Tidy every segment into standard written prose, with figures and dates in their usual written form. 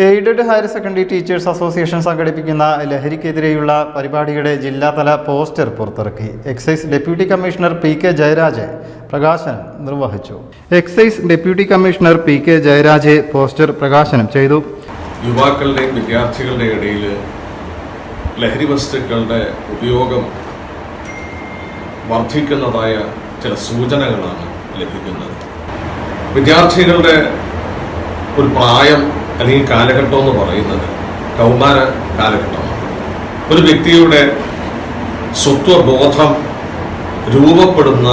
Aided higher secondary teachers association സംഘടിപ്പിക്കുന്ന ലഹരിക്കെതിരെയുള്ള പരിപാടിയുടെ ജില്ലാതല പോസ്റ്റർ പുറത്തിറക്കി. Excise deputy commissioner PK Jayaraj പ്രകാശനം നിർവഹിച്ചു. Excise deputy commissioner PK Jayaraj poster പ്രകാശനം ചെയ്തു. യുവാക്കളുടെയും വിദ്യാർത്ഥികളുടെയും ഇടയിൽ ലഹരി വസ്തുക്കളുടെ ഉപയോഗം വർദ്ധിക്കുന്നതായ ചില സൂചനകളാണ് ലഭിക്കുന്നത്. വിദ്യാർത്ഥികളുടെ ഒരു പ്രായം അല്ലെങ്കിൽ കാലഘട്ടം എന്ന് പറയുന്നത് കൗമാര കാലഘട്ടമാണ്. ഒരു വ്യക്തിയുടെ സ്വത്വബോധം രൂപപ്പെടുന്ന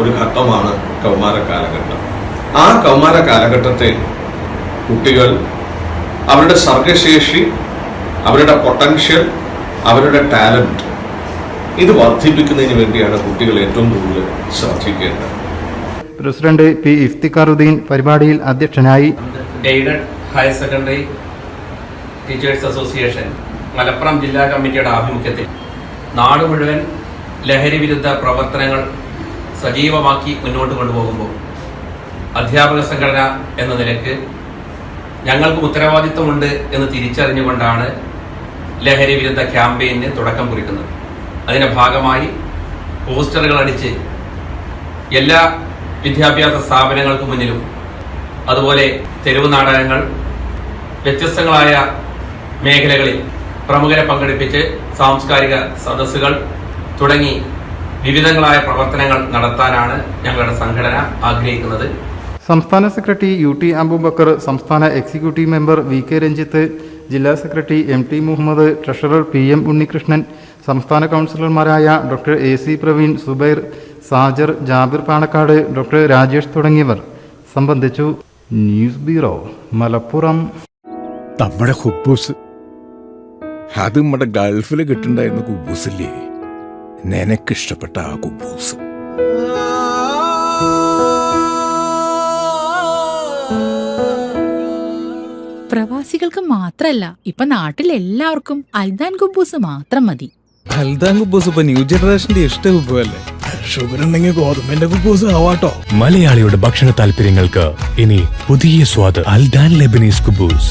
ഒരു ഘട്ടമാണ് കൗമാര കാലഘട്ടം. ആ കൗമാര കാലഘട്ടത്തെ കുട്ടികൾ അവരുടെ സർഗശേഷി, അവരുടെ പൊട്ടൻഷ്യൽ, അവരുടെ ടാലന്റ് ഇത് വർദ്ധിപ്പിക്കുന്നതിന് വേണ്ടിയാണ് കുട്ടികൾ ഏറ്റവും കൂടുതൽ ശ്രദ്ധിക്കേണ്ടത്. President P. ഇഫ്തിഖാറുദ്ദീൻ പരിപാടിയിൽ അധ്യക്ഷനായി. Aided higher secondary teachers association Malappuram ജില്ലാ കമ്മിറ്റിയുടെ ആഭിമുഖ്യത്തിൽ നാട് മുഴുവൻ ലഹരി വിരുദ്ധ പ്രവർത്തനങ്ങൾ സജീവമാക്കി മുന്നോട്ട് കൊണ്ടുപോകുമ്പോൾ അധ്യാപക സംഘടന എന്ന നിലയ്ക്ക് ഞങ്ങൾക്ക് ഉത്തരവാദിത്വമുണ്ട് എന്ന് തിരിച്ചറിഞ്ഞുകൊണ്ടാണ് ലഹരി വിരുദ്ധ ക്യാമ്പയിന് തുടക്കം കുറിക്കുന്നത്. അതിന്റെ ഭാഗമായി പോസ്റ്ററുകൾ അടിച്ച് എല്ലാ വിദ്യാഭ്യാസ സ്ഥാപനങ്ങൾക്ക് മുന്നിലും, അതുപോലെ തെരുവ് നാടകങ്ങൾ, വ്യത്യസ്തങ്ങളായ മേഖലകളിൽ പ്രമുഖരെ പങ്കെടുപ്പിച്ച് സാംസ്കാരിക സദസ്സുകൾ തുടങ്ങി വിവിധങ്ങളായ പ്രവർത്തനങ്ങൾ നടത്താനാണ് ഞങ്ങളുടെ സംഘടന ആഗ്രഹിക്കുന്നത്. സംസ്ഥാന സെക്രട്ടറി UT അബൂബക്കർ, സംസ്ഥാന എക്സിക്യൂട്ടീവ് മെമ്പർ VK രഞ്ജിത്ത്, ജില്ലാ secretary MT Muhammad, treasurer PM Unnikrishnan, സംസ്ഥാന കൗൺസിലർമാരായ doctor AC Praveen, Zubair, Sajar, Jabir Panakkad, doctor Rajesh തുടങ്ങിയവർ സംബന്ധിച്ചു. News bureau, Malappuram. നമ്മുടെ കുബൂസ് അത് നമ്മുടെ ഗൾഫിൽ കിട്ടുണ്ടായിരുന്ന കുബൂസില്ലേ, നിനക്കിഷ്ടപ്പെട്ട ആ കുബൂസ്. പ്രവാസികൾക്ക് മാത്രല്ല, ഇപ്പൊ നാട്ടിൽ എല്ലാവർക്കും അൽദാൻ കുബൂസ് മാത്രം മതി. അൽദാൻ കുബൂസ് ഇപ്പൊ ന്യൂ ജനറേഷന്റെ ഇഷ്ട കുബുവല്ലേ. ഷുഗർ ഉണ്ടെങ്കിൽ ഗോതമ്പിന്റെ കുബൂസ് ആവാട്ടോ. മലയാളിയുടെ ഭക്ഷണ താല്പര്യങ്ങൾക്ക് ഇനി പുതിയ സ്വാദ്. അൽദാൻ ലെബനീസ് കുബൂസ്.